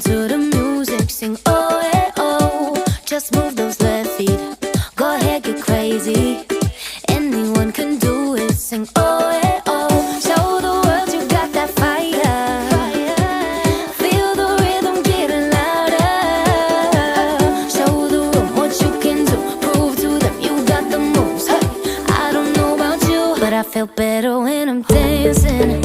to the music, sing oh hey oh. Just move those left feet, go ahead, get crazy. Anyone can do it, sing oh hey oh. Show the world you got that fire. Feel the rhythm getting louder. Show the room what you can do, prove to them you got the moves. Hey, I don't know about you, but I feel better when I'm dancing.